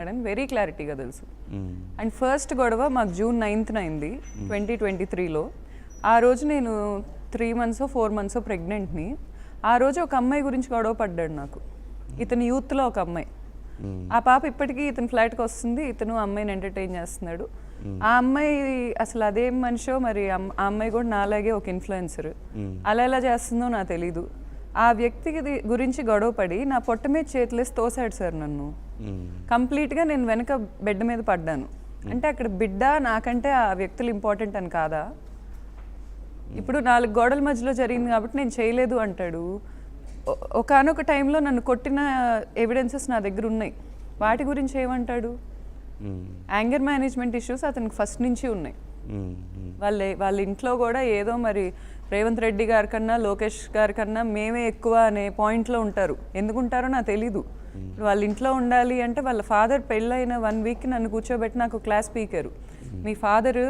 అని వెరీ క్లారిటీగా తెలుసు. అండ్ ఫస్ట్ గొడవ మాకు June 9th అయింది 2023లో. ఆ రోజు నేను 3 months 4 months ప్రెగ్నెంట్ని. ఆ రోజు ఒక అమ్మాయి గురించి గొడవ పడ్డాడు నాకు. ఇతని యూత్లో ఒక అమ్మాయి. ఆ పాప ఇప్పటికీ ఇతని ఫ్లాట్కి వస్తుంది, ఇతను అమ్మాయిని ఎంటర్టైన్ చేస్తున్నాడు. ఆ అమ్మాయి అసలు అదేం మనిషో మరి, ఆ అమ్మాయి కూడా నాలాగే ఒక ఇన్ఫ్లుయెన్సర్. అలా ఎలా చేస్తుందో నాకు తెలీదు. ఆ వ్యక్తికి గురించి గొడవపడి నా పొట్ట మీద చేతులేసి తోసాడు సార్ నన్ను. కంప్లీట్గా నేను వెనక బెడ్ మీద పడ్డాను. అంటే అక్కడ బిడ్డ నాకంటే ఆ వ్యక్తులు ఇంపార్టెంట్ అని కాదా? ఇప్పుడు 4 గోడల మధ్యలో జరిగింది కాబట్టి నేను చేయలేదు అంటాడు. ఒకానొక టైంలో నన్ను కొట్టిన ఎవిడెన్సెస్ నా దగ్గర ఉన్నాయి. వాటి గురించి ఏమంటాడు? యాంగర్ మేనేజ్మెంట్ ఇష్యూస్ అతనికి ఫస్ట్ నుంచి ఉన్నాయి. వాళ్ళ ఇంట్లో కూడా ఏదో మరి రేవంత్ రెడ్డి గారి కన్నా లోకేష్ గారి కన్నా మేమే ఎక్కువ అనే పాయింట్లో ఉంటారు. ఎందుకుంటారో నాకు తెలీదు. వాళ్ళ ఇంట్లో ఉండాలి అంటే వాళ్ళ ఫాదర్ పెళ్ళైన 1 week నన్ను కూర్చోబెట్టి నాకు క్లాస్ స్పీకరు, మీ ఫాదరు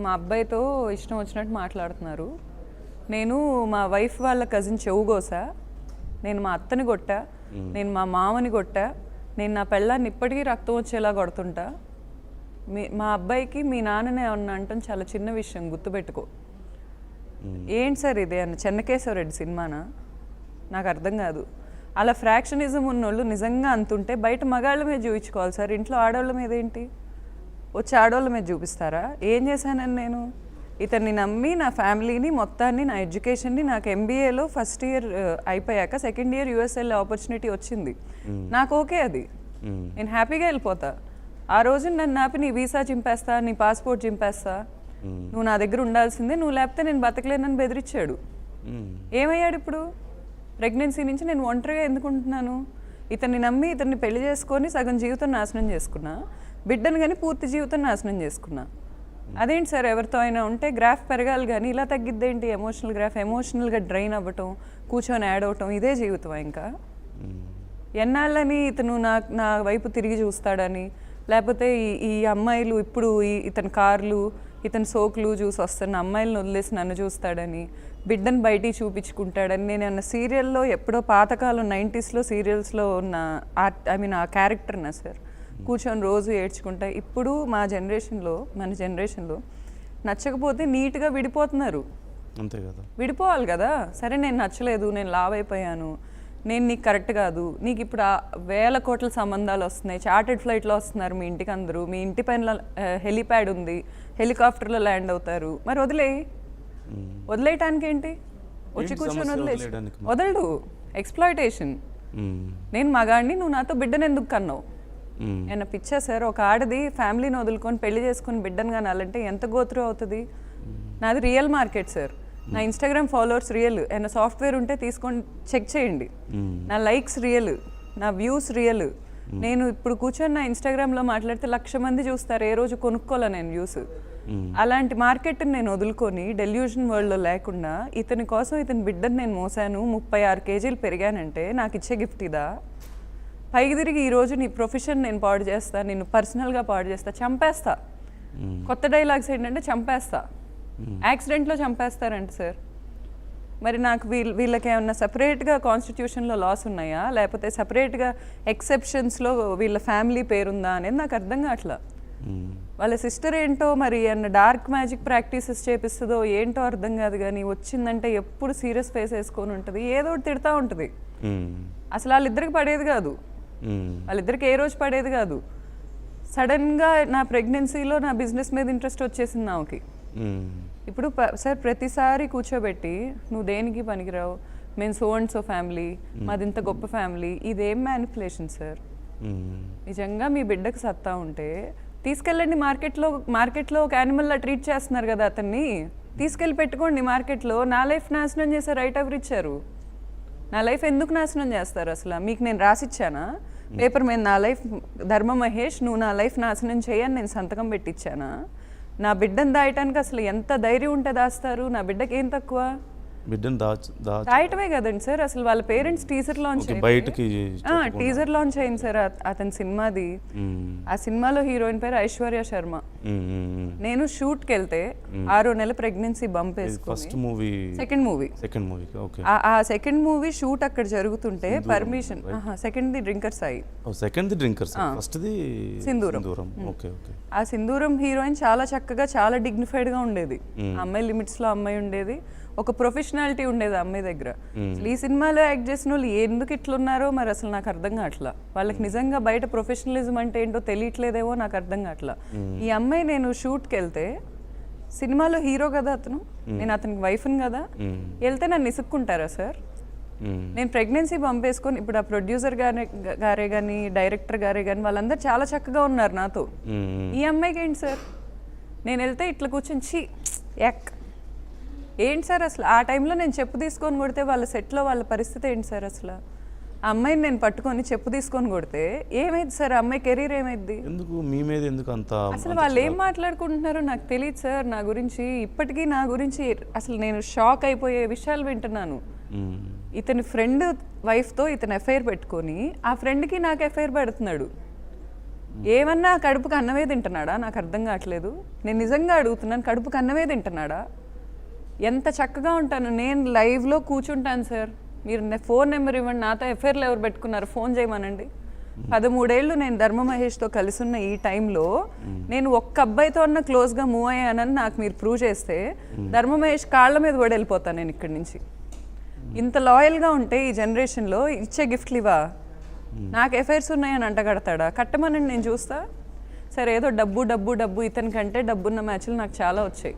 మా అబ్బాయితో ఇష్టం వచ్చినట్టు మాట్లాడుతున్నారు, నేను మా వైఫ్ వాళ్ళ కజిన్ చెవుగోసా, నేను మా అత్తని కొట్టా, నేను మా మామని కొట్టా, నేను నా పెళ్ళాన్ని ఇప్పటికీ రక్తం వచ్చేలా కొడుతుంటా, మా అబ్బాయికి మీ నాన్ననే ఏమన్నా అంటాం చాలా చిన్న విషయం, గుర్తుపెట్టుకో. ఏంటి సార్ ఇది అన్న చెన్నకేశవరెడ్డి సినిమానా? నాకు అర్థం కాదు. అలా ఫ్రాక్షనిజం ఉన్నోళ్ళు నిజంగా అంతుంటే బయట మగాళ్ళ మీద చూపించుకోవాలి సార్, ఇంట్లో ఆడవాళ్ళ మీద ఏంటి? వచ్చి ఆడవాళ్ళ మీద చూపిస్తారా? ఏం చేశానని నేను ఇతన్ని నమ్మి నా ఫ్యామిలీని మొత్తాన్ని, నా ఎడ్యుకేషన్ని, నాకు MBAలో ఫస్ట్ ఇయర్ అయిపోయాక సెకండ్ ఇయర్ USL ఆపర్చునిటీ వచ్చింది. నాకు ఓకే, అది నేను హ్యాపీగా వెళ్ళిపోతా. ఆ రోజు నన్ను ఆపి నీ వీసా చింపేస్తా, నీ పాస్పోర్ట్ చింపేస్తా, నువ్వు నా దగ్గర ఉండాల్సిందే, నువ్వు లేకపోతే నేను బతకలేనని బెదిరించాడు. ఏమయ్యాడు ఇప్పుడు? ప్రెగ్నెన్సీ నుంచి నేను ఒంటరిగా ఎందుకుంటున్నాను? ఇతన్ని నమ్మి ఇతన్ని పెళ్లి చేసుకొని సగం జీవితం నాశనం చేసుకున్నా, బిడ్డను కానీ పూర్తి జీవితం నాశనం చేసుకున్నా. అదేంటి సార్, ఎవరితో అయినా ఉంటే గ్రాఫ్ పెరగాలి కానీ ఇలా తగ్గిద్దేంటి? ఎమోషనల్ గ్రాఫ్ ఎమోషనల్గా డ్రైన్ అవ్వటం, కూర్చొని యాడ్ అవటం, ఇదే జీవితం. ఇంకా ఎన్నాళ్ళని ఇతను నా వైపు తిరిగి చూస్తాడని, లేకపోతే ఈ అమ్మాయిలు ఇప్పుడు ఇతని కార్లు, ఇతని సోకులు చూసి వస్తున్న అమ్మాయిలను వదిలేసి నన్ను చూస్తాడని, బిడ్డను బయటికి చూపించుకుంటాడని. నేను అన్న సీరియల్లో ఎప్పుడో పాతకాలం 90sలో సీరియల్స్లో ఉన్న ఆ క్యారెక్టర్నా సార్? కూర్చొని రోజు ఏడ్చుకుంటా. ఇప్పుడు మన జనరేషన్లో నచ్చకపోతే నీట్గా విడిపోతున్నారు. అంతే కదా, విడిపోవాలి కదా. సరే నేను నచ్చలేదు, నేను లావ్ అయిపోయాను, నేను నీకు కరెక్ట్ కాదు, నీకు ఇప్పుడు 1000 కోట్ల సంబంధాలు వస్తున్నాయి, చార్టెడ్ ఫ్లైట్లో వస్తున్నారు మీ ఇంటికి అందరూ, మీ ఇంటి పైన హెలిప్యాడ్ ఉంది, హెలికాప్టర్లో ల్యాండ్ అవుతారు, మరి వదిలేయటానికి ఏంటి? వచ్చి కూర్చొని వదలడు. ఎక్స్ప్లాయిటేషన్. నేను మగాడిని, నువ్వు నాతో బిడ్డను ఎందుకు కన్నావు? ఏమన్నా పిచ్చా సార్? ఒక ఆడది ఫ్యామిలీని వదులుకొని పెళ్లి చేసుకుని బిడ్డను కానాలంటే ఎంత గోత్రు అవుతుంది? నాది రియల్ మార్కెట్ సార్. నా Instagram ఫాలోవర్స్ రియల్. ఏమైనా సాఫ్ట్వేర్ ఉంటే తీసుకొని చెక్ చేయండి. నా లైక్స్ రియల్, నా వ్యూస్ రియల్. నేను ఇప్పుడు కూర్చొని నా Instagramలో మాట్లాడితే 1,00,000 మంది చూస్తారు, ఏ రోజు కొనుక్కోలే నేను వ్యూస్. అలాంటి మార్కెట్ని నేను వదులుకొని డెల్యూషన్ వరల్డ్లో లేకుండా ఇతని కోసం ఇతని బిడ్డను నేను మోసాను, 36 kgs పెరిగానంటే నాకు ఇచ్చే గిఫ్ట్ ఇదా? పైకి తిరిగి ఈరోజు నీ ప్రొఫెషన్ నేను పాడు చేస్తా, నేను పర్సనల్గా పాడు చేస్తా, చంపేస్తా. కొత్త డైలాగ్స్ ఏంటంటే చంపేస్తా, యాక్సిడెంట్లో చంపేస్తారంట సార్. మరి నాకు వీళ్ళకి ఏమన్నా సపరేట్గా కాన్స్టిట్యూషన్లో లాస్ ఉన్నాయా, లేకపోతే సపరేట్గా ఎక్సెప్షన్స్లో వీళ్ళ ఫ్యామిలీ పేరుందా అనేది నాకు అర్థం కావట్లా. వాళ్ళ సిస్టర్ ఏంటో మరి ఏమన్నా డార్క్ మ్యాజిక్ ప్రాక్టీసెస్ చేపిస్తుందో ఏంటో అర్థం కాదు, కానీ వచ్చిందంటే ఎప్పుడు సీరియస్ ఫేస్ వేసుకొని ఉంటుంది, ఏదో ఒకటి తిడతా ఉంటుంది. అసలు వాళ్ళిద్దరికి పడేది కాదు, వాళ్ళిద్దరికి ఏ రోజు పడేది కాదు. సడన్గా నా ప్రెగ్నెన్సీలో నా బిజినెస్ మీద ఇంట్రెస్ట్ వచ్చేసింది ఆమెకి. ఇప్పుడు సార్ ప్రతిసారి కూర్చోబెట్టి నువ్వు దేనికి పనికిరావు, మేము సో అండ్ సో ఫ్యామిలీ, మాది ఇంత గొప్ప ఫ్యామిలీ, ఇదేం మ్యానిపులేషన్ సార్? నిజంగా మీ బిడ్డకు సత్తా ఉంటే తీసుకెళ్ళండి. మార్కెట్లో ఒక యానిమల్లా ట్రీట్ చేస్తున్నారు కదా అతన్ని, తీసుకెళ్ళి పెట్టుకోండి మార్కెట్లో. నా లైఫ్ నాశనం చేసే రైట్ ఎవరు ఇచ్చారు? నా లైఫ్ ఎందుకు నాశనం చేస్తారు అసలు? మీకు నేను రాసిచ్చానా పేపర్ మీద? నా లైఫ్ ధర్మ మహేష్, నువ్వు నా లైఫ్ నాశనం చేయని నేను సంతకం పెట్టించానా? నా బిడ్డను దాయటానికి అసలు ఎంత ధైర్యం ఉంటే దాస్తారు? నా బిడ్డకి ఏం తక్కువ? బిడ్డను దాయటమే కదండి సార్. అసలు వాళ్ళ పేరెంట్స్ టీజర్ లాంచ్ బయటకి టీజర్ లాంచ్ అయింది సార్ అతని సినిమాది. ఆ సినిమాలో హీరోయిన్ పేరు ఐశ్వర్య శర్మ. నేను షూట్కి వెళ్తే 6 నెలల ప్రెగ్నెన్సీ బంప్ వేసుకుని first movie second movie okay ఆ సెకండ్ మూవీ షూట్ అక్కడ జరుగుతుంటే permission second the drinker Sai, second the drinker first the Sindhooram. Okay okay. ఆ సింధూరం హీరోయిన్ చాలా చక్కగా చాలా డిగ్నిఫైడ్ గా ఉండేది. అమ్మాయి లిమిట్స్ లో అమ్మాయి ఉండేది, ఒక ప్రొఫెషనాలిటీ ఉండేది అమ్మాయి దగ్గర. ఈ సినిమాలో యాక్ట్ చేసిన వాళ్ళు ఎందుకు ఇట్లున్నారో మరి అసలు నాకు అర్థం కావట్లా. వాళ్ళకి నిజంగా బయట ప్రొఫెషనలిజం అంటే ఏంటో తెలియట్లేదేమో నాకు అర్థం కావట్లా. ఈ అమ్మాయి నేను షూట్కి వెళ్తే సినిమాలో హీరో కదా అతను, నేను అతనికి వైఫ్ని కదా, వెళ్తే నన్ను ఇసుక్కుంటారా సార్? నేను ప్రెగ్నెన్సీ పంపేసుకొని ఇప్పుడు ఆ ప్రొడ్యూసర్ గారే కానీ డైరెక్టర్ గారే కానీ వాళ్ళందరూ చాలా చక్కగా ఉన్నారు నాతో. ఈ అమ్మాయికి ఏంటి సార్? నేను వెళ్తే ఇట్లా కూర్చొని ఛీ యాక్ ఏంటి సార్ అసలు? ఆ టైంలో నేను చెప్పు తీసుకొని కొడితే వాళ్ళ సెట్లో వాళ్ళ పరిస్థితి ఏంటి సార్? అసలు ఆ అమ్మాయిని నేను పట్టుకొని చెప్పు తీసుకొని కొడితే ఏమైంది సార్? ఆ అమ్మాయి కెరీర్ ఏమైంది? ఎందుకు మీ మీద ఎందుకు అంత అసలు వాళ్ళు ఏం మాట్లాడుకుంటున్నారో నాకు తెలియదు సార్. నా గురించి ఇప్పటికీ నా గురించి అసలు నేను షాక్ అయిపోయే విషయాలు వింటున్నాను. ఇతని ఫ్రెండ్ వైఫ్తో ఇతను ఎఫ్ఐఆర్ పెట్టుకొని ఆ ఫ్రెండ్కి నాకు ఎఫ్ఐఆర్ పెడుతున్నాడు. ఏమన్నా కడుపుకి అన్నమే తింటున్నాడా? నాకు అర్థం కావట్లేదు. నేను నిజంగా అడుగుతున్నాను, కడుపుకి అన్నమే తింటున్నాడా? ఎంత చక్కగా ఉంటాను నేను, లైవ్లో కూర్చుంటాను సార్. మీరు ఫోన్ నెంబర్ ఇవ్వండి, నాతో ఎఫ్ఐఆర్లు ఎవరు పెట్టుకున్నారు ఫోన్ చేయమనండి. 13 ఏళ్ళు నేను ధర్మ మహేష్తో కలిసి ఉన్న ఈ టైంలో నేను ఒక్క అబ్బాయితో అన్న క్లోజ్గా మూవ్ అయ్యానని నాకు మీరు ప్రూవ్ చేస్తే ధర్మ మహేష్ కాళ్ళ మీద పడి వెళ్ళిపోతాను నేను ఇక్కడి నుంచి. ఇంత లాయల్గా ఉంటే ఈ జనరేషన్లో ఇచ్చే గిఫ్ట్లు ఇవా? నాకు ఎఫ్ఐఆర్స్ ఉన్నాయని అంటగడతాడా? కట్టమనండి, నేను చూస్తా. సరే ఏదో డబ్బు డబ్బు డబ్బు, ఇతనికంటే డబ్బున్న మ్యాచ్లు నాకు చాలా వచ్చాయి.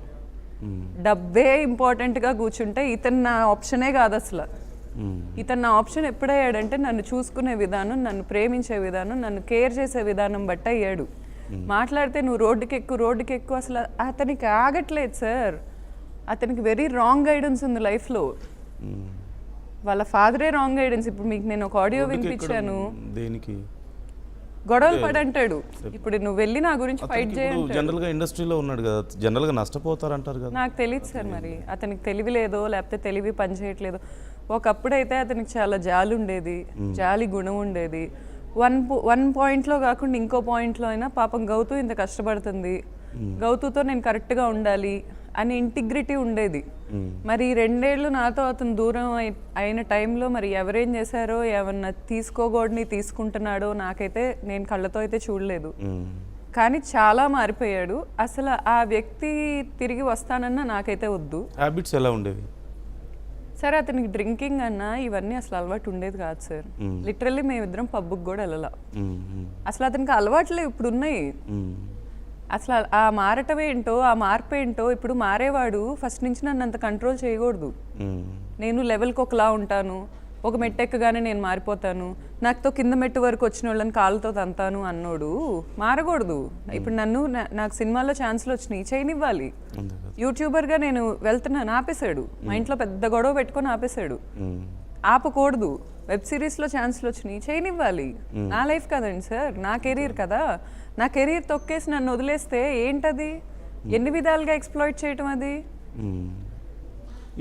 డబ్బే ఇంపార్టెంట్గా కూర్చుంటే ఇతను నా ఆప్షనే కాదు అసలు. ఇతను నా ఆప్షన్ ఎప్పుడయ్యాడంటే నన్ను చూసుకునే విధానం, నన్ను ప్రేమించే విధానం, నన్ను కేర్ చేసే విధానం బట్టి అయ్యాడు. మాట్లాడితే నువ్వు రోడ్డుకి ఎక్కువ అసలు అతనికి ఆగట్లేదు సార్. అతనికి వెరీ రాంగ్ గైడెన్స్ ఉంది లైఫ్లో. వాళ్ళ ఫాదరే రాంగ్ గైడెన్స్. ఇప్పుడు మీకు నేను ఒక ఆడియో వినిపించాను, దేనికి గొడవలు పడంటాడు. ఇప్పుడు నువ్వు వెళ్ళి నా గురించి ఫైట్ చేయండి. జనరల్ గా ఇండస్ట్రీలో ఉన్నాడు కదా, జనరల్ గా నష్టపోతారంటారు కదా. నాకు తెలియదు సార్, మరి అతనికి తెలివి లేదో లేకపోతే తెలివి పనిచేయట్లేదో. ఒకప్పుడైతే అతనికి చాలా జాలి ఉండేది, జాలి గుణం ఉండేది. వన్ పాయింట్లో కాకుండా ఇంకో పాయింట్లో అయినా పాపం గౌతు ఇంత కష్టపడుతుంది, గౌతుతో నేను కరెక్ట్గా ఉండాలి అని ఇంటిగ్రిటీ ఉండేది. మరి 2 ఏళ్ళు నాతో అతను దూరం అయిన టైంలో మరి ఎవరేం చేశారో, ఏమన్నా తీసుకోకూడని తీసుకుంటున్నాడో నాకైతే, నేను కళ్ళతో అయితే చూడలేదు. కానీ చాలా మారిపోయాడు. అసలు ఆ వ్యక్తి తిరిగి వస్తానన్నా నాకైతే వద్దు. హ్యాబిట్స్ ఎలా ఉండేవి సార్? అతనికి డ్రింకింగ్ అన్నా ఇవన్నీ అసలు అలవాటు ఉండేది కాదు సార్. లిటరల్లీ మేమిద్దరం పబ్కి కూడా వెళ్ళలా. అసలు అతనికి అలవాట్లే ఇప్పుడు ఉన్నాయి. అసలు ఆ మారటం ఏంటో, ఆ మార్పు ఏంటో. ఇప్పుడు మారేవాడు ఫస్ట్ నుంచి నన్ను అంత కంట్రోల్ చేయకూడదు. నేను లెవెల్కి ఒకలా ఉంటాను, ఒక మెట్టు ఎక్కగానే నేను మారిపోతాను, నాకుతో కింద మెట్టు వరకు వచ్చిన వాళ్ళని కాళ్ళతో తంతాను అన్నోడు మారకూడదు. ఇప్పుడు నాకు సినిమాల్లో ఛాన్స్లు వచ్చినాయి, చేయనివ్వాలి. యూట్యూబర్గా నేను వెళ్తున్నాను, ఆపేశాడు. మా ఇంట్లో పెద్ద గొడవ పెట్టుకొని ఆపేశాడు. ఆపకూడదు. వెబ్ సిరీస్లో ఛాన్స్లు వచ్చినాయి, చేయనివ్వాలి. నా లైఫ్ కదండి సార్, నా కెరీర్ కదా. నా కెరీర్ తొక్కేసి నన్ను వదిలేస్తే ఏంటది? ఎన్ని విధాలుగా ఎక్స్ప్లాయిట్ చేయటం అది?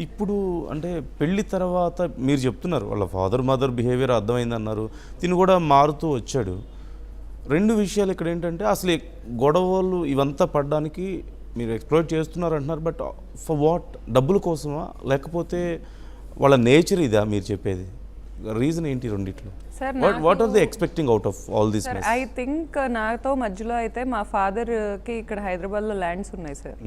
ఇప్పుడు అంటే పెళ్లి తర్వాత మీరు చెప్తున్నారు వాళ్ళ ఫాదర్ మదర్ బిహేవియర్ అర్థమైంది అన్నారు, తిను కూడా మారుతూ వచ్చాడు. 2 విషయాలు ఇక్కడ ఏంటంటే, అసలు గొడవలు ఇవంతా పడడానికి మీరు ఎక్స్ప్లోయిట్ చేస్తున్నారు అంటున్నారు, బట్ ఫర్ వాట్? డబ్బుల కోసమా, లేకపోతే వాళ్ళ నేచర్ ఇదా మీరు చెప్పేది? రీజన్ ఏంటి రెండిట్లో? What are they expecting out of all this? I think నాతో మధ్యలో అయితే మా ఫాదర్కి ఇక్కడ హైదరాబాద్లో ల్యాండ్స్ ఉన్నాయి సార్.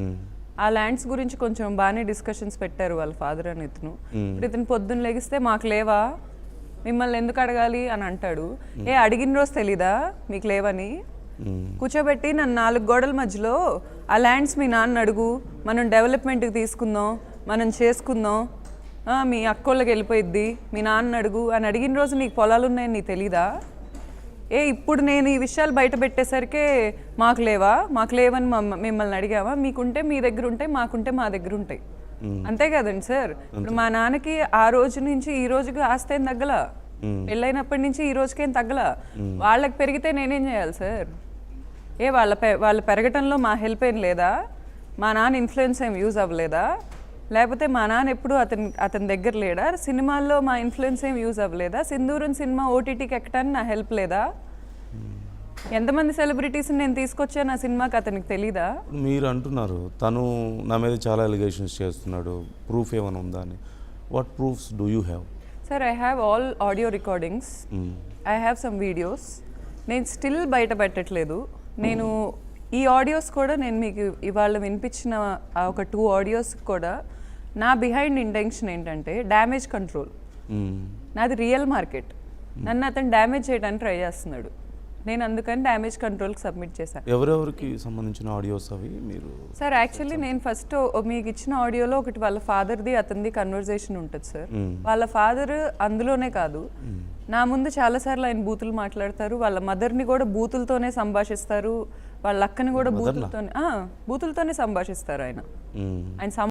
ఆ ల్యాండ్స్ గురించి కొంచెం బాగానే డిస్కషన్స్ పెట్టారు వాళ్ళ ఫాదర్ అని. ఇతను పొద్దున్న లెగిస్తే మాకు లేవా, మిమ్మల్ని ఎందుకు అడగాలి అని అంటాడు. అడిగిన రోజు తెలీదా మీకు లేవని? కూర్చోబెట్టి నన్ను 4 గోడల మధ్యలో ఆ ల్యాండ్స్ మీ నాన్న అడుగు, మనం డెవలప్మెంట్కి తీసుకుందాం, మనం చేసుకుందాం, మీ అక్కోళ్ళకి వెళ్ళిపోయిద్ది, మీ నాన్న అడుగు అని అడిగిన రోజు నీకు పొలాలు ఉన్నాయని నీకు తెలీదా? ఇప్పుడు నేను ఈ విషయాలు బయట పెట్టేసరికి మాకు లేవని మిమ్మల్ని అడిగావా? మీకుంటే మీ దగ్గర ఉంటాయి, మాకుంటే మా దగ్గర ఉంటాయి. అంతే కదండి సార్. ఇప్పుడు మా నాన్నకి ఆ రోజు నుంచి ఈ రోజుకి ఆస్తి ఏం తగ్గల, పెళ్ళైనప్పటి నుంచి ఈ రోజుకేం తగ్గల. వాళ్ళకి పెరిగితే నేనేం చేయాలి సార్? వాళ్ళ పెరగటంలో మా హెల్ప్ ఏం లేదా? మా నాన్న ఇన్ఫ్లుయెన్స్ ఏం యూజ్ అవ్వలేదా? లేకపోతే మా నాన్న ఎప్పుడు అతని దగ్గర లేడా? సినిమాల్లో మా ఇన్ఫ్లుయెన్స్ ఏం యూజ్ అవ్వలేదా? సింధూరం సినిమా ఓటీటీకి ఎక్కడానికి నా హెల్ప్ లేదా? ఎంతమంది సెలబ్రిటీస్ని నేను తీసుకొచ్చా నా సినిమాకి అతనికి తెలీదా? మీరు అంటున్నారు తను నా మీద చాలా ఎలిగేషన్స్ చేస్తున్నాడు, ప్రూఫ్ ఏమైనా ఉందా అని. What proofs do you have? Sir, I have all audio recordings, I have some videos. నేను స్టిల్ బయట పెట్టట్లేదు. నేను ఈ ఆడియోస్ కూడా నేను మీకు ఇవాళ వినిపించిన ఆ ఒక 2 ఆడియోస్ కూడా నా బిహైండ్ ఇంటెన్షన్ ఏంటంటే డ్యామేజ్ కంట్రోల్. నాది రియల్ మార్కెట్. నన్ను అతను డ్యామేజ్ చేయడానికి ట్రై చేస్తున్నాడు. నేను అందుకని డ్యామేజ్ కంట్రోల్కి సబ్మిట్ చేశాను. ఎవరెవరికి సంబంధించిన ఆడియోస్ అవి మీరు? సార్, యాక్చువల్లీ నేను ఫస్ట్ మీకు ఇచ్చిన ఆడియోలో ఒకటి వాళ్ళ ఫాదర్ది అతనిది కన్వర్జేషన్ ఉంటుంది సార్. వాళ్ళ ఫాదర్ అందులోనే కాదు, నా ముందు చాలాసార్లు ఆయన బూతులు మాట్లాడతారు. వాళ్ళ మదర్ని కూడా బూతులతోనే సంభాషిస్తారు, వాళ్ళ అక్కని కూడా బూతులతోనే సంభాషిస్తారు ఆయన.